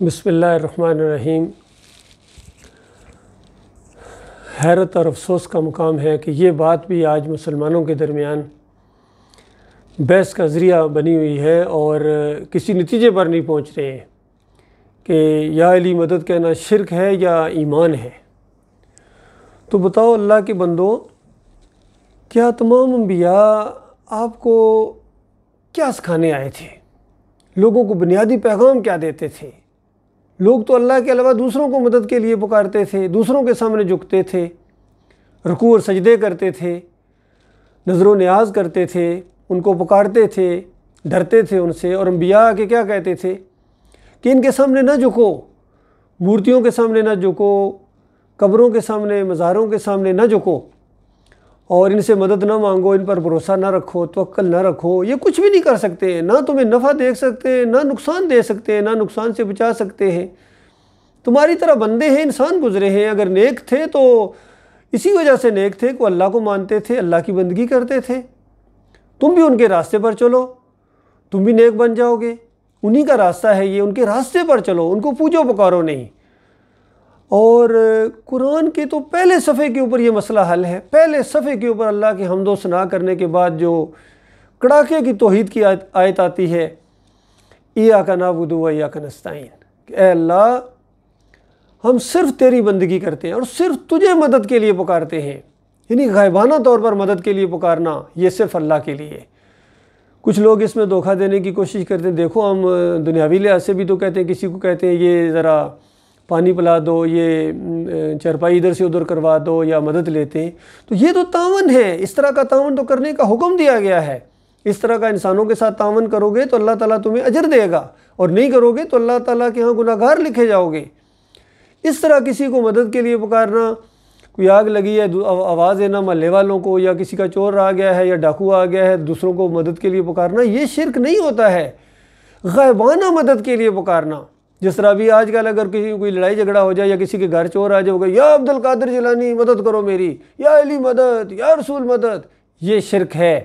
بسم اللہ الرحمن الرحیم۔ حیرت اور افسوس کا مقام ہے کہ یہ بات بھی آج مسلمانوں کے درمیان بحث کا ذریعہ بنی ہوئی ہے اور کسی نتیجے پر نہیں پہنچ رہے ہیں کہ یا علی مدد کہنا شرک ہے یا ایمان ہے۔ تو بتاؤ اللہ کے بندو، کیا تمام انبیاء آپ کو کیا سکھانے آئے تھے؟ لوگوں کو بنیادی پیغام کیا دیتے تھے؟ لوگ تو اللہ کے علاوہ دوسروں کو مدد کے لیے پکارتے تھے، دوسروں کے سامنے جھکتے تھے، رکوع اور سجدے کرتے تھے، نظر و نیاز کرتے تھے، ان کو پکارتے تھے، ڈرتے تھے ان سے۔ اور انبیاء کے کیا کہتے تھے کہ ان کے سامنے نہ جھکو، مورتیوں کے سامنے نہ جھکو، قبروں کے سامنے، مزاروں کے سامنے نہ جھکو، اور ان سے مدد نہ مانگو، ان پر بھروسہ نہ رکھو، توکل نہ رکھو۔ یہ کچھ بھی نہیں کر سکتے ہیں، نہ تمہیں نفع دے سکتے ہیں، نہ نقصان دے سکتے ہیں، نہ نقصان سے بچا سکتے ہیں۔ تمہاری طرح بندے ہیں، انسان گزرے ہیں۔ اگر نیک تھے تو اسی وجہ سے نیک تھے کہ وہ اللہ کو مانتے تھے، اللہ کی بندگی کرتے تھے۔ تم بھی ان کے راستے پر چلو، تم بھی نیک بن جاؤ گے۔ انہی کا راستہ ہے یہ، ان کے راستے پر چلو، ان کو پوجو پکارو نہیں۔ اور قرآن کے تو پہلے صفحے کے اوپر یہ مسئلہ حل ہے۔ پہلے صفحے کے اوپر اللہ کی حمد و ثنا کرنے کے بعد جو کڑاکے کی توحید کی آیت آتی ہے، ایاک نعبد و ایاک نستعین، کہ اے اللہ ہم صرف تیری بندگی کرتے ہیں اور صرف تجھے مدد کے لیے پکارتے ہیں۔ یعنی غائبانہ طور پر مدد کے لیے پکارنا یہ صرف اللہ کے لیے۔ کچھ لوگ اس میں دھوکہ دینے کی کوشش کرتے ہیں، دیکھو ہم دنیاوی لحاظ سے بھی تو کہتے ہیں، کسی کو کہتے ہیں یہ ذرا پانی پلا دو، یہ چرپائی ادھر سے ادھر کروا دو، یا مدد لیتے ہیں، تو یہ تو تعاون ہے۔ اس طرح کا تعاون تو کرنے کا حکم دیا گیا ہے۔ اس طرح کا انسانوں کے ساتھ تعاون کرو گے تو اللہ تعالیٰ تمہیں اجر دے گا، اور نہیں کرو گے تو اللہ تعالیٰ کے ہاں گناہ گار لکھے جاؤ گے۔ اس طرح کسی کو مدد کے لیے پکارنا، کوئی آگ لگی ہے آواز دینا محلے والوں کو، یا کسی کا چور آ گیا ہے یا ڈاکو آ گیا ہے، دوسروں کو مدد کے لیے پکارنا، یہ شرک نہیں ہوتا ہے۔ غائبانہ مدد کے لیے پکارنا، جس طرح بھی آج کل اگر کسی کوئی لڑائی جھگڑا ہو جائے یا کسی کے گھر چور آ جائے ہوگا، یا عبد القادر جیلانی مدد کرو میری، یا علی مدد، یا رسول مدد، یہ شرک ہے۔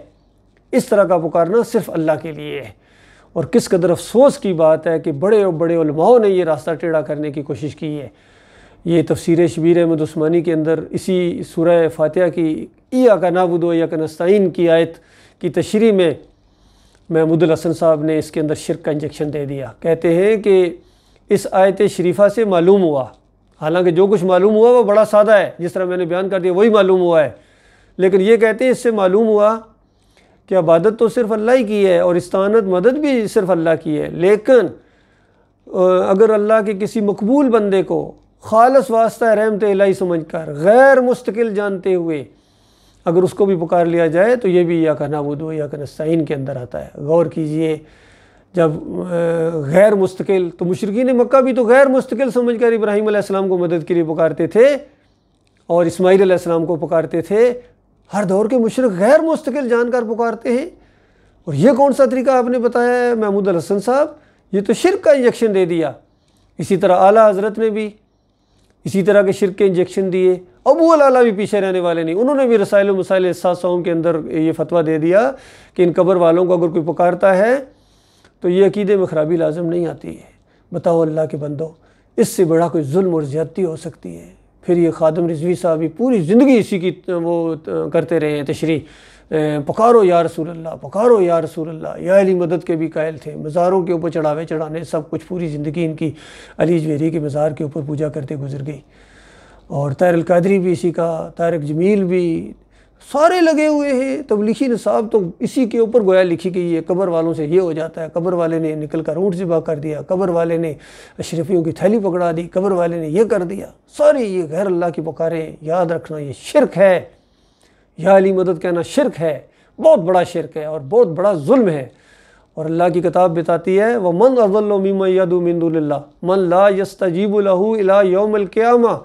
اس طرح کا پکارنا صرف اللہ کے لیے ہے۔ اور کس قدر افسوس کی بات ہے کہ بڑے اور بڑے علماءوں نے یہ راستہ ٹیڑھا کرنے کی کوشش کی ہے۔ یہ تفسیر شبیر احمد عثمانی کے اندر اسی سورہ فاتحہ کی ایاک نعبد و ایاک نستعین کی آیت کی تشریح میں محمود الحسن صاحب نے اس کے اندر شرک کا انجیکشن دے دیا۔ کہتے ہیں کہ اس آیت شریفہ سے معلوم ہوا، حالانکہ جو کچھ معلوم ہوا وہ بڑا سادہ ہے، جس طرح میں نے بیان کر دیا وہی معلوم ہوا ہے، لیکن یہ کہتے ہیں اس سے معلوم ہوا کہ عبادت تو صرف اللہ ہی کی ہے اور استعانت مدد بھی صرف اللہ کی ہے، لیکن اگر اللہ کے کسی مقبول بندے کو خالص واسطہ رحمت الہی سمجھ کر، غیر مستقل جانتے ہوئے اگر اس کو بھی پکار لیا جائے تو یہ بھی ایاک نعبد و ایاک نستعین کے اندر آتا ہے۔ غور کیجئے، جب غیر مستقل، تو مشرکین مکہ بھی تو غیر مستقل سمجھ کر ابراہیم علیہ السلام کو مدد کے لیے پکارتے تھے اور اسماعیل علیہ السلام کو پکارتے تھے۔ ہر دور کے مشرک غیر مستقل جان کر پکارتے ہیں، اور یہ کون سا طریقہ آپ نے بتایا ہے محمود الحسن صاحب؟ یہ تو شرک کا انجیکشن دے دیا۔ اسی طرح اعلیٰ حضرت نے بھی اسی طرح کے شرک کے انجیکشن دیے۔ ابو العلا بھی پیچھے رہنے والے نہیں، انہوں نے بھی رسائل و مسائل احساسوں کے اندر یہ فتویٰ دے دیا کہ ان قبر والوں کو اگر کوئی پکارتا ہے تو یہ عقیدے میں خرابی لازم نہیں آتی ہے۔ بتاؤ اللہ کے بندو، اس سے بڑا کوئی ظلم اور زیادتی ہو سکتی ہے؟ پھر یہ خادم رضوی صاحب بھی پوری زندگی اسی کی وہ کرتے رہے ہیں تشریح، پکارو یا رسول اللہ، پکارو یا رسول اللہ، یا علی مدد کے بھی قائل تھے۔ مزاروں کے اوپر چڑھاوے چڑھانے، سب کچھ، پوری زندگی ان کی علی جویری کے مزار کے اوپر پوجا کرتے گزر گئی۔ اور طاہر القادری بھی اسی کا، طارق جمیل بھی، سارے لگے ہوئے ہیں۔ تبلیغی نصاب تو اسی کے اوپر گویا لکھی گئی ہے، قبر والوں سے یہ ہو جاتا ہے، قبر والے نے نکل کر اونٹ ذبح کر دیا، قبر والے نے اشرفیوں کی تھیلی پکڑا دی، قبر والے نے یہ کر دیا۔ ساری یہ غیر اللہ کی پکاریں، یاد رکھنا یہ شرک ہے۔ یا علی مدد کہنا شرک ہے، بہت بڑا شرک ہے اور بہت بڑا ظلم ہے۔ اور اللہ کی کتاب بتاتی ہے وَمَنْ أَضَلُّ مِمَّن يَدْعُو مِن دُونِ اللَّهِ مَنْ لَا يَسْتَجِيبُ لَهُ إِلَىٰ يَوْمِ الْقِيَامَةِ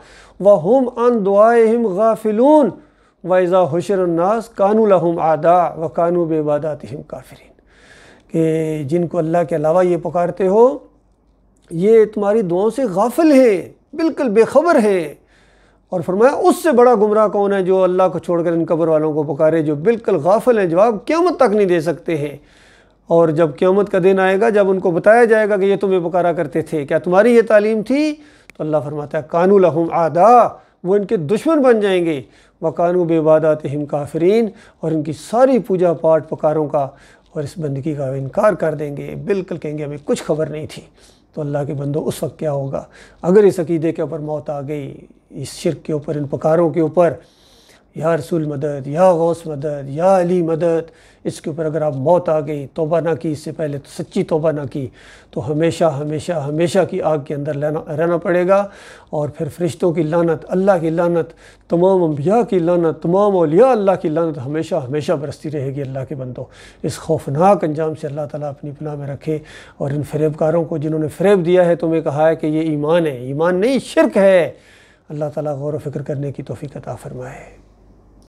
وَهُمْ عَنْ دُعَائِهِمْ غَافِلُونَ وَإِذَا حُشِرَ النَّاسُ كَانُوا لَهُمْ أَعْدَاءً وَكَانُوا بِعِبَادَاتِهِمْ كَافِرِينَ، کہ جن کو اللہ کے علاوہ یہ پکارتے ہو یہ تمہاری دعاؤں سے غافل ہیں، بالکل بے خبر ہیں۔ اور فرمایا اس سے بڑا گمراہ کون ہے جو اللہ کو چھوڑ کر ان قبر والوں کو پکارے، جو بالکل غافل ہیں، جواب قیامت تک نہیں دے سکتے ہیں۔ اور جب قیامت کا دن آئے گا، جب ان کو بتایا جائے گا کہ یہ تمہیں پکارا کرتے تھے، کیا تمہاری یہ تعلیم تھی؟ تو اللہ فرماتا ہے کانوا لہم اعداء، وہ ان کے دشمن بن جائیں گے، وکانوا بعباداتہم کافرین، اور ان کی ساری پوجا پاٹ پکاروں کا اور اس بندگی کا انکار کر دیں گے، بالکل کہیں گے ہمیں کچھ خبر نہیں تھی۔ تو اللہ کے بندو اس وقت کیا ہوگا اگر اس عقیدے کے اوپر موت آ گئی، اس شرک کے اوپر، ان پکاروں کے اوپر، یا رسول مدد، یا غوث مدد، یا علی مدد، اس کے اوپر اگر آپ موت آ گئی، توبہ نہ کی اس سے پہلے، تو سچی توبہ نہ کی، تو ہمیشہ ہمیشہ ہمیشہ کی آگ کے اندر رہنا پڑے گا، اور پھر فرشتوں کی لعنت، اللہ کی لعنت، تمام انبیاء کی لعنت، تمام اولیاء اللہ کی لعنت ہمیشہ ہمیشہ برستی رہے گی۔ اللہ کے بندوں، اس خوفناک انجام سے اللہ تعالیٰ اپنی پناہ میں رکھے، اور ان فریب کاروں کو جنہوں نے فریب دیا ہے، تمہیں کہا ہے کہ یہ ایمان ہے، ایمان نہیں شرک ہے، اللہ تعالیٰ غور و فکر کرنے کی توفیق عطا فرمائے۔